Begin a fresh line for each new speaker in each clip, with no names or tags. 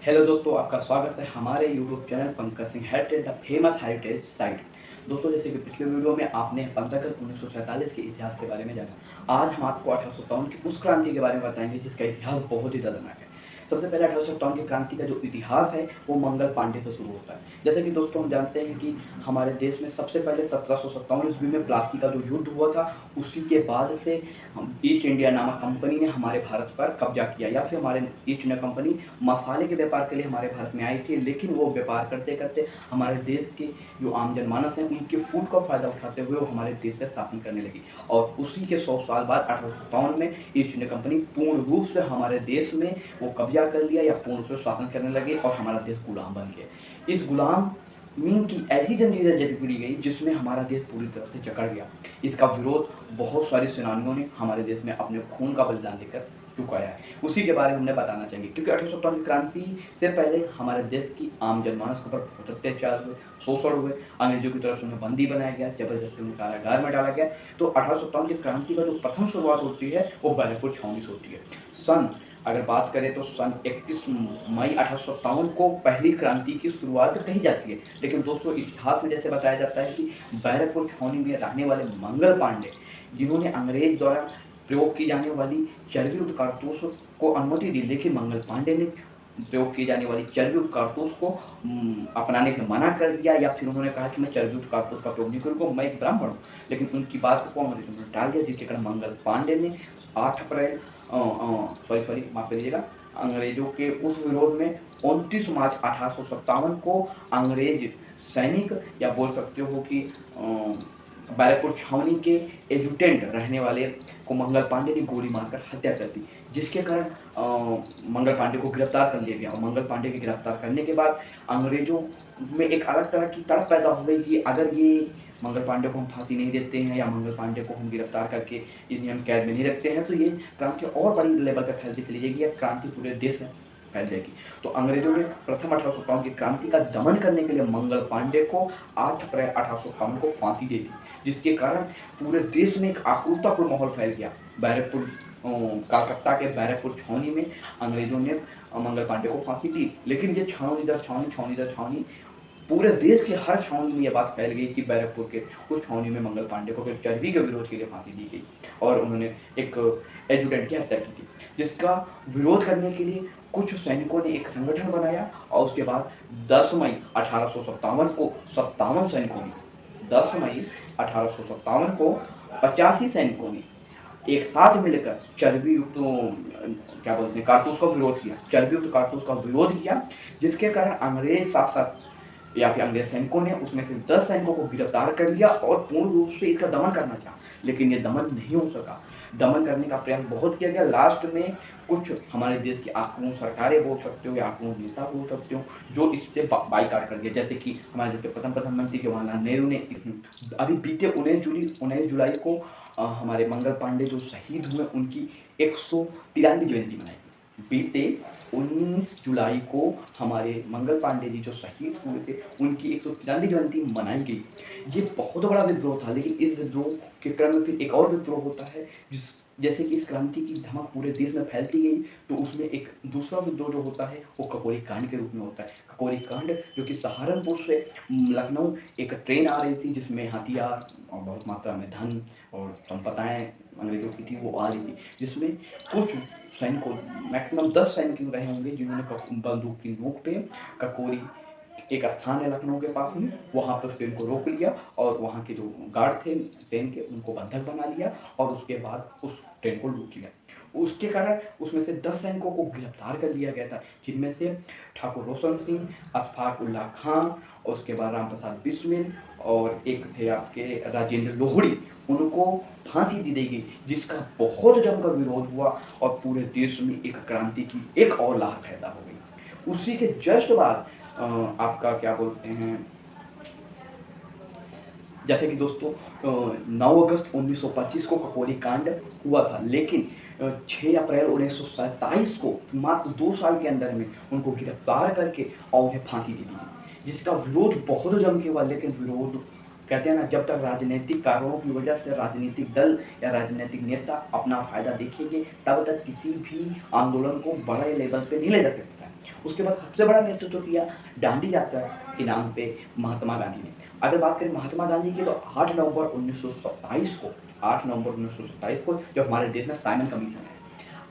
Hello दोस्तों, आपका स्वागत है हमारे YouTube channel Pankaj Singh heritage the famous heritage site. दोस्तों, जैसे कि पिछले वीडियो में आपने 15 अगस्त 1947 के इतिहास के बारे में जाना। आज हम आपको 1857 की उस क्रांति के बारे में बताएंगे जिसका इतिहास बहुत ही दर्दनाक है। सबसे पहले 1857 की क्रांति का जो इतिहास है वो मंगल पांडे से शुरू होता है। जैसे कि दोस्तों हम जानते हैं कि हमारे देश में सबसे पहले 1757 ईस्वी में प्लासी का जो युद्ध हुआ था, उसी के बाद से ईस्ट इंडिया नामक कंपनी ने हमारे भारत पर कब्जा किया, या फिर हमारे ईस्ट इंडिया कंपनी मसाले के व्यापार के लिए हमारे भारत में आई थी। लेकिन वो व्यापार करते करते हमारे देश के जो आम जनमानस हैं उनके फूट का फायदा उठाते हुए वो हमारे देश पर शासन करने लगी। और उसी के 100 साल बाद 1857 में ईस्ट इंडिया कंपनी पूर्ण रूप से हमारे देश में वो कब्जा कर लिया या पूर्ण रूप से शासन करने लगे और हमारा देश गुलाम बन गया। इस गुलाम मीन की ऐसी जंजीरें जकड़ी गई जिसमें हमारा देश पूरी तरह से जकड़ गया। इसका विरोध बहुत सारे सेनानियों ने हमारे देश में अपने खून का बलिदान देकर चुकाया है। उसी के बारे में हमने बताना चाहिए, क्योंकि 1857 की क्रांति से पहले हमारे देश की आम जनमानस के ऊपर बहुत अत्याचार हुए, शोषण हुए, अंग्रेजों की तरफ से उन्हें बंदी बनाया गया, जबरदस्ती उन्हें कारागार में डाला गया। तो 1857 की क्रांति का जो प्रथम शुरुआत होती है वो बैरकपुर छावनी से होती है। सन अगर बात करें तो सन 31 मई 1857 को पहली क्रांति की शुरुआत कही जाती है। लेकिन दोस्तों, इतिहास में जैसे बताया जाता है कि बैरकपुर छावनी में रहने वाले मंगल पांडे, जिन्होंने अंग्रेज द्वारा प्रयोग की जाने वाली चर्बीयुक्त कारतूस को अनुमति दी, लेकिन मंगल पांडे ने प्रयोग की जाने वाली चर्बीयुक्त कारतूस को अपनाने से मना कर दिया, या फिर उन्होंने कहा कि मैं चर्बीयुक्त कारतूस का प्रयोग नहीं करूँगा, मैं एक ब्राह्मण हूँ। लेकिन उनकी बात को अंग्रेजों ने टाल दिया, जिसके कारण मंगल पांडे ने 8 अप्रैल माफ करिएगा, अंग्रेजों के उस विरोध में 29 मार्च 1857 को अंग्रेज सैनिक, या बोल सकते हो कि बैरकपुर छावनी के एजुटेंट रहने वाले को मंगल पांडे ने गोली मारकर हत्या कर दी, जिसके कारण मंगल पांडे को गिरफ्तार कर लिया गया। और मंगल पांडे के गिरफ्तार करने के बाद अंग्रेजों में एक अलग तरह की तड़प पैदा हो गई कि अगर ये मंगल पांडे को हम फांसी नहीं देते हैं या मंगल पांडे को हम गिरफ्तार करके इन्हें हम कैद में नहीं रखते हैं, तो ये क्रांति और बड़ी लेवल पर फैलती चली जाएगी या क्रांति पूरे देश में फैल जाएगी। तो अंग्रेजों ने प्रथम 1857 की क्रांति का दमन करने के लिए मंगल पांडे को 8 अप्रैल 1857 को फांसी दे दी, जिसके कारण पूरे देश में एक आक्रूरतापूर्ण माहौल फैल गया। बैरकपुर कलकत्ता के बैरकपुर छावनी में अंग्रेजों ने मंगल पांडे को फांसी दी, लेकिन ये छावनी दर छावनी, छावनी दर छावनी, पूरे देश के हर छावनी में यह बात फैल गई कि बैरकपुर के उस छावनी में मंगल पांडे को फिर चर्बी के विरोध के लिए फांसी दी गई और उन्होंने एक एजुटेंट की हत्या की थी, जिसका विरोध करने के लिए कुछ सैनिकों ने एक संगठन बनाया। और उसके बाद 10 मई 1857 को 57 सैनिकों ने 10 मई 1857 को 85 सैनिकों ने एक साथ मिलकर चर्बी युक्त क्या बोलते हैं कारतूस का विरोध किया, चर्बी युक्त कारतूस का विरोध किया, जिसके कारण अंग्रेज शासक या फिर अंग्रेज सैनिकों ने उसमें से 10 सैनिकों को गिरफ्तार कर लिया और पूर्ण रूप से इसका दमन करना चाहा, लेकिन ये दमन नहीं हो सका। दमन करने का प्रयास बहुत किया गया। लास्ट में कुछ हमारे देश की आक्रोश सरकारें बोल सकते हो या आक्रोश नेता बोल सकते हो, जो इससे बाइकाट कर दिया। जैसे कि हमारे देश के प्रथम प्रधानमंत्री जवाहरलाल नेहरू ने अभी बीते 19 जुलाई को हमारे मंगल पांडे जो शहीद हुए उनकी 193वीं जयंती मनाई। बीते 19 जुलाई को हमारे मंगल पांडे जी जो शहीद हुए थे उनकी 193वीं जयंती मनाई गई। ये बहुत बड़ा विद्रोह था, लेकिन इस विद्रोह के क्रम में फिर एक और विद्रोह होता है, जैसे कि इस क्रांति की धमक पूरे देश में फैलती गई, तो उसमें एक दूसरा विद्रोह जो होता है वो ककोरी कांड के रूप में होता है। ककोरी कांड जो कि सहारनपुर से लखनऊ एक ट्रेन आ रही थी, जिसमें हथियार और बहुत मात्रा में धन और संपदाएं अंग्रेजों की थी, वो आ रही थी, जिसमें कुछ सैनिकों, मैक्सिमम 10 सैनिक रहे होंगे, जिन्होंने बंदूक की नोक पे ककोरी एक स्थान है लखनऊ के पास में, वहाँ पर ट्रेन को रोक लिया और वहाँ के जो गार्ड थे ट्रेन के उनको बंधक बना लिया और उसके बाद उस ट्रेन को लूट लिया। उसके कारण उसमें से 10 सैनिकों को गिरफ्तार कर लिया गया था, जिनमें से ठाकुर रोशन सिंह, अशफाक उल्लाह खान, और उसके बाद राम प्रसाद बिस्मिल और एक थे आपके राजेंद्र लोहड़ी, उनको फांसी दी गई, जिसका बहुत जमकर विरोध हुआ और पूरे देश में एक क्रांति की एक और लहर पैदा हो गई। उसी के जस्ट बाद आपका क्या बोलते हैं, जैसे कि दोस्तों 9 अगस्त 1925 को ककोरी कांड हुआ था, लेकिन 6 अप्रैल 1927 को मात्र 2 साल के अंदर में उनको गिरफ्तार करके और उन्हें फांसी दे दी, जिसका विरोध बहुत जम के हुआ। लेकिन विरोध कहते हैं ना, जब तक राजनीतिक कारणों की वजह से राजनीतिक दल या राजनीतिक नेता अपना फायदा देखेंगे, तब तक किसी भी आंदोलन को बड़े लेवल पे नहीं ले जा सकता है। उसके बाद सबसे बड़ा नेतृत्व किया दांडी यात्रा के नाम पे महात्मा गांधी ने। अगर बात करें महात्मा गांधी की, तो 8 नवंबर 1927 को 8 नवंबर 1927 को जब हमारे देश में साइमन कमीशन है,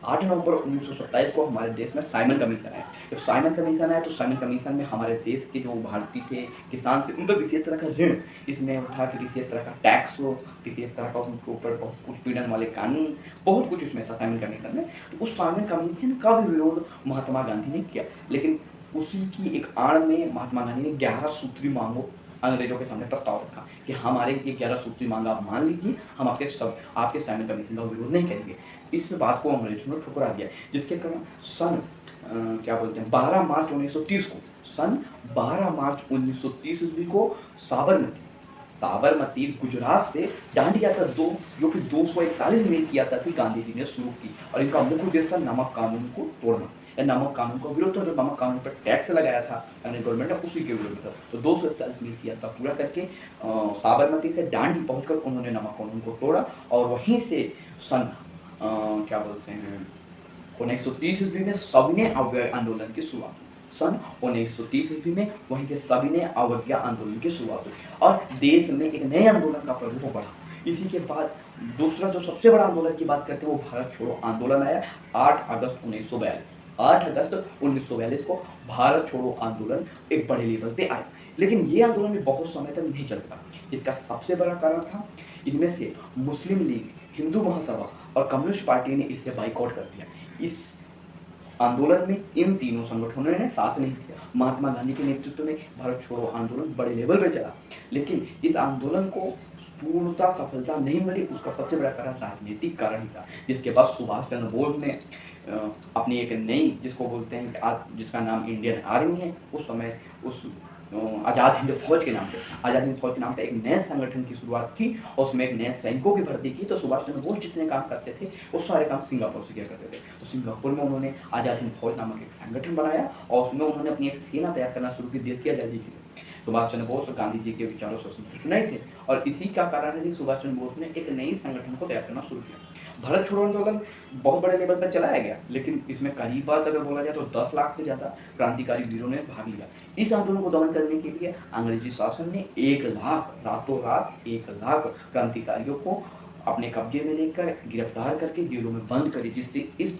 8 नवंबर 1927 को हमारे देश में साइमन कमीशन है। जब साइमन कमीशन आया तो साइमन कमीशन में हमारे देश के जो भारतीय थे, किसान थे, उन पर किसी तरह का ऋण इसमें उठा कि किसी तरह का टैक्स हो, किसी तरह का उनके ऊपर बहुत उत्पीड़न वाले कानून, बहुत कुछ इसमें था साइमन कमीशन में। तो उस साइमन कमीशन का भी विरोध महात्मा गांधी ने किया, लेकिन उसी की एक आड़ में महात्मा गांधी ने 11 सूत्री मांगों अंग्रेजों के सामने प्रस्ताव रखा कि हमारे ये 11 सूत्री मांग आप मान लीजिए, हम आपके साइमन कमीशन का विरोध नहीं करेंगे। इस बात को अंग्रेजों ने ठुकरा दिया, जिसके कारण सन 12 मार्च 1930 को सन 12 मार्च 1930 ईस्वी को साबरमती गुजरात से दांडी यात्रा जो कि 241 मील की यात्रा थी, गांधी जी ने शुरू की। और इनका मुख्य उद्देश्य था नमक कानून को तोड़ना, या नमक कानून का विरोध था। जो नमक कानून पर टैक्स लगाया था यानी गवर्नमेंट ने, उसी के विरोध था। तो 241 मील की यात्रा पूरा करके साबरमती से दांडी पहुंचकर उन्होंने नमक कानून को तोड़ा, और वहीं से सन 1930 ईस्वी में सविनय अवज्ञा आंदोलन की शुरुआत हुई। सन 1930 ईस्वी में वहीं से सविनय अवज्ञा आंदोलन की शुरुआत हुई और देश में एक नए आंदोलन का प्रभाव बढ़ा। इसी के बाद दूसरा जो सबसे बड़ा आंदोलन की बात करते हैं वो भारत छोड़ो आंदोलन आया 8 अगस्त 1942। 8 अगस्त 1942 को भारत छोड़ो आंदोलन एक बड़े लेवल पे आया, लेकिन ये आंदोलन भी बहुत समय तक नहीं चल पाया। इसका सबसे बड़ा कारण था, इनमें से मुस्लिम लीग, हिंदू महासभा और कम्युनिस्ट पार्टी ने इसे बाइकआउट कर दिया। इस आंदोलन में इन तीनों संगठनों ने साथ नहीं दिया। महात्मा गांधी के नेतृत्व में भारत छोड़ो आंदोलन बड़े लेवल पर चला, लेकिन इस आंदोलन को पूर्णतः सफलता नहीं मिली। उसका सबसे बड़ा कारण राजनीतिक कारण ही था, जिसके बाद सुभाष चंद्र बोस ने अपनी एक नई, जिसको बोलते हैं कि आज जिसका नाम इंडियन आर्मी है, उस समय उस आज़ाद हिंद फौज के नाम पे एक नए संगठन की शुरुआत की और उसमें एक नए सैनिकों की भर्ती की। तो सुभाष चंद्र बोस जितने काम करते थे वो सारे काम सिंगापुर से किया करते थे। तो सिंगापुर में उन्होंने आज़ाद हिंद फौज नामक एक संगठन बनाया और उसमें उन्होंने अपनी एक सेना तैयार करना शुरू की देश की आज़ादी के लिए। सुभाष चंद्र बोस और गांधी जी के विचारों से संतुष्ट नहीं थे और इसी का कारण है कि सुभाष चंद्र बोस ने एक नई संगठन को तैयार करना शुरू किया। भारत छोड़ो आंदोलन बहुत बड़े लेवल पर चलाया गया, लेकिन इसमें करीब बात अगर बोला जाए तो 10 लाख से ज़्यादा क्रांतिकारी वीरों ने भाग लिया। इस आंदोलन को दमन करने के लिए अंग्रेजी शासन ने 1 लाख, रातों रात 1 लाख क्रांतिकारियों को अपने कब्जे में लेकर गिरफ्तार करके जेलों में बंद करी, जिससे इस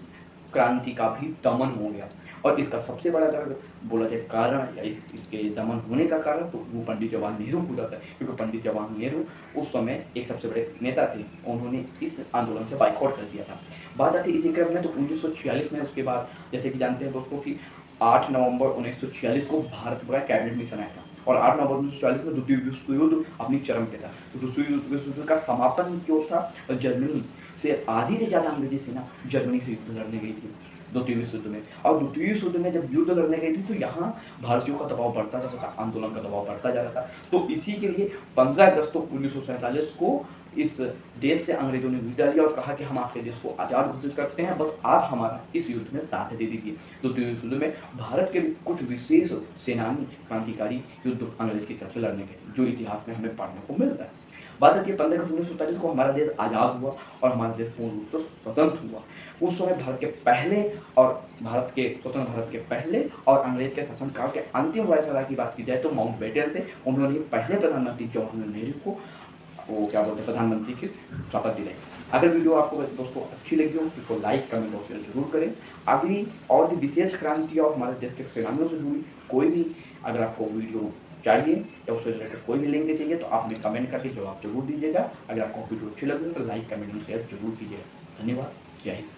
क्रांति का भी दमन हो गया। और इसका सबसे बड़ा अगर बोला जाए कारण या इसके दमन होने का कारण, तो वो पंडित जवाहरलाल नेहरू हो जाता है, क्योंकि पंडित जवाहरलाल नेहरू उस समय एक सबसे बड़े नेता थे। उन्होंने इस आंदोलन से बाइकआउट कर दिया था। बात आती है इसी क्रम में तो 1946 में, उसके बाद जैसे कि जानते हैं दोस्तों कि 8 नवंबर 1946 को भारत का कैबिनेट मिशन आया था और 8 नवंबर 1946 में द्वितीय विश्व युद्ध अपनी चरम पे था। तो द्वितीय विश्व युद्ध का समापन क्यों था? और जर्मनी से आधी से ज़्यादा अंग्रेजी सेना जर्मनी से युद्ध लड़ने गई थी द्वितीय विश्व युद्ध में। और द्वितीय विश्व युद्ध में जब युद्ध लड़ने गई थी तो यहाँ भारतीयों का दबाव बढ़ता जा रहा था, आंदोलन का दबाव बढ़ता जा रहा था। तो इसी के लिए 15 अगस्त 1947 को इस देश से अंग्रेजों ने विदा लिया और कहा कि हम आपके देश को आज़ाद घोषित करते हैं, बस आप हमारा इस युद्ध में साथ दे दीजिए। द्वितीय विश्व युद्ध में भारत के कुछ विशेष सेनानी क्रांतिकारी युद्ध अंग्रेज की तरफ से लड़ने गए, जो इतिहास में हमें पढ़ने को मिलता है। बात आती है 15 अगस्त 1947 को हमारा देश आज़ाद हुआ और हमारा देश पूर्ण रूप से स्वतंत्र हुआ। उस समय भारत के पहले स्वतंत्र भारत के पहले और अंग्रेज के शासनकाल के अंतिम वायसराय की बात की जाए तो माउंटबेटन थे। उन्होंने पहले प्रधानमंत्री जवाहरलाल नेहरू को प्रधानमंत्री की शपथ दिलाई। अगर वीडियो आपको दोस्तों अच्छी लगी हो तो इसको लाइक, कमेंट और शेयर जरूर करें। अगली और भी विशेष क्रांति और हमारे देश के सेनानियों से जुड़ी कोई भी अगर आपको वीडियो चाहिए या उससे रिलेटेड कोई भी लिंक चाहिए तो आप हमें कमेंट करके जवाब जरूर दीजिएगा। अगर आपको वीडियो अच्छी लगी तो लाइक, कमेंट और शेयर जरूर कीजिएगा। धन्यवाद। जय हिंद।